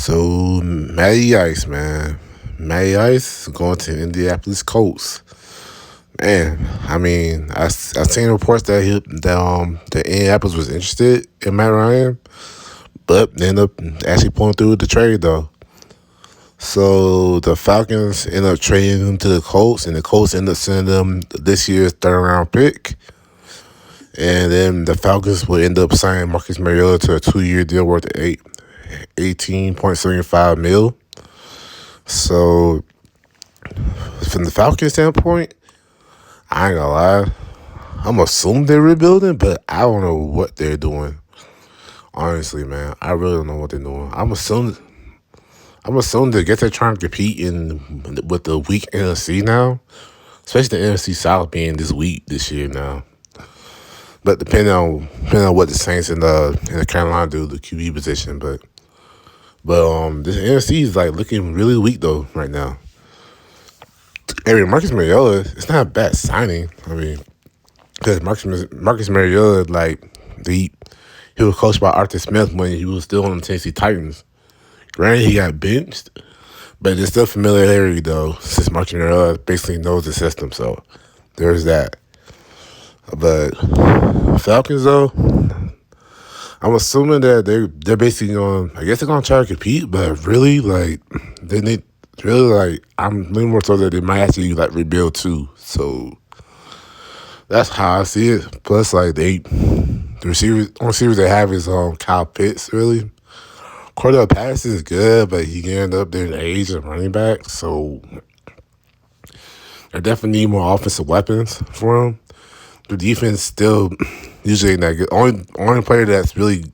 So Matty Ice, man. Matty Ice going to the Indianapolis Colts. Man, I seen reports that Indianapolis was interested in Matt Ryan, but they ended up actually pulling through the trade though. So the Falcons ended up trading him to the Colts, and the Colts ended up sending them this year's third round pick. And then the Falcons will end up signing Marcus Mariota to a 2-year deal worth 18.75 mil. So from the Falcons standpoint, I ain't gonna lie. I'm assuming they're rebuilding, but I don't know what they're doing. Honestly, man, I really don't know what they're doing. I'm assuming they guess they're trying to compete with the weak NFC now, especially the NFC South being this weak this year now. But depending on what the Saints and the Carolina do, the QB position, but this NFC is like looking really weak though right now. Marcus Mariota, it's not a bad signing. Because Marcus Mariota, he was coached by Arthur Smith when he was still on the Tennessee Titans. Granted, he got benched, but there's still familiarity though, since Marcus Mariota basically knows the system. So there's that. But Falcons though, I'm assuming that they're basically going. I guess they're gonna try to compete, but really I'm leaning more so that they might actually rebuild too. So that's how I see it. Plus, the receivers they have is Kyle Pitts. Really, Cordell Patterson is good, but he can end up there in age of running back. So they definitely need more offensive weapons for him. The defense still usually ain't that good. Only player that's really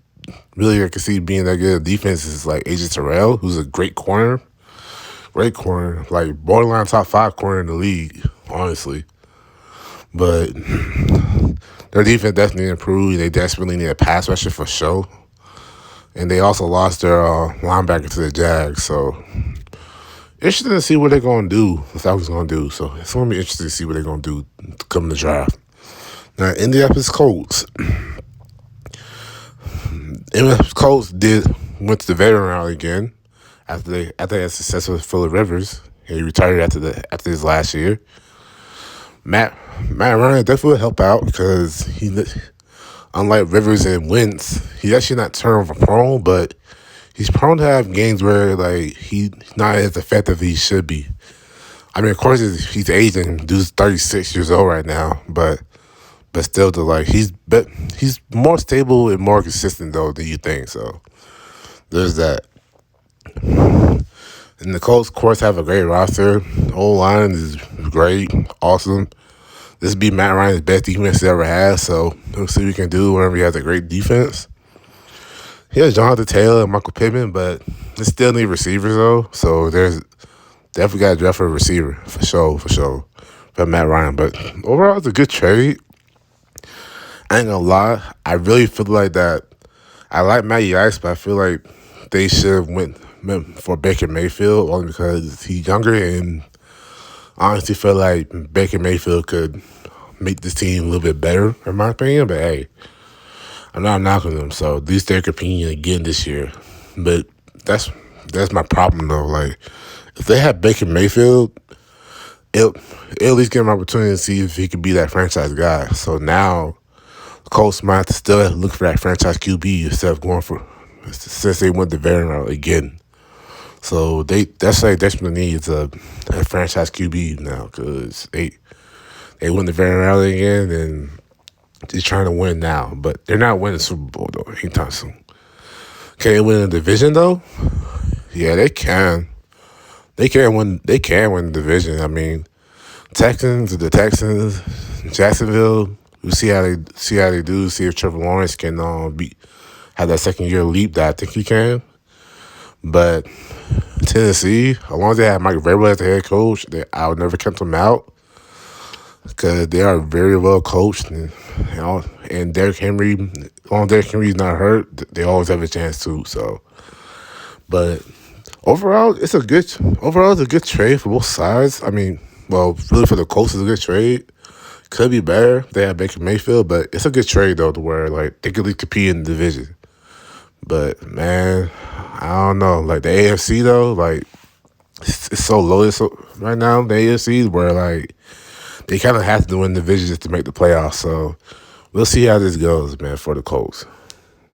I can see being that good at defense is AJ Terrell, who's a great corner. Great corner, borderline top 5 corner in the league, honestly. But their defense definitely improved. They desperately need a pass rusher for sure. And they also lost their linebacker to the Jags. So interesting to see what they're going to do, what Falcons going to do. So it's going to be interesting to see what they're going to do come the draft. Now, Indianapolis Colts. Indianapolis Colts went to the veteran round again after they had success with Phillip Rivers. He retired after his last year. Matt Ryan definitely will help out because unlike Rivers and Wentz, he's actually not turnover prone, but he's prone to have games where he's not as effective as he should be. Of course he's aging. Dude's 36 years old right now, but still, he's more stable and more consistent though than you think. So there's that. And the Colts, of course, have a great roster. O-line is great, awesome. This will be Matt Ryan's best defense he ever has. So we'll see what he can do whenever he has a great defense. He has Jonathan Taylor and Michael Pittman, but they still need receivers though. So there's definitely got to draft for a receiver for sure, for Matt Ryan. But overall, it's a good trade. I ain't gonna lie, I really feel like that. I like Matty Ice, but I feel like they should have went for Baker Mayfield only because he's younger, and I honestly feel like Baker Mayfield could make this team a little bit better, in my opinion. But hey, I'm not knocking them. So at least they're competing again this year. But that's my problem though. If they had Baker Mayfield, it'll at least give him an opportunity to see if he could be that franchise guy. So now Colts might have to still look for that franchise QB instead of going since they went the veteran route again. So that's desperately needs a franchise QB now because they went the veteran route again and they're trying to win now. But they're not winning the Super Bowl though anytime soon. Can they win the division though? Yeah, they can. They can win the division. The Texans, Jacksonville. We'll see how they do. See if Trevor Lawrence can have that second year leap that I think he can. But Tennessee, as long as they have Mike Vrabel as the head coach, I would never count them out because they are very well coached, and Derrick Henry, as long as Derrick Henry's not hurt, they always have a chance too. So, but overall, it's a good trade for both sides. Really for the Colts, it's a good trade. Could be better. They have Baker Mayfield, but it's a good trade though, to where they could compete in the division. But man, I I don't know. Like the AFC though, like it's so loaded right now. The AFC where like they kind of have to win divisions just to make the playoffs. So we'll see how this goes, man, for the Colts.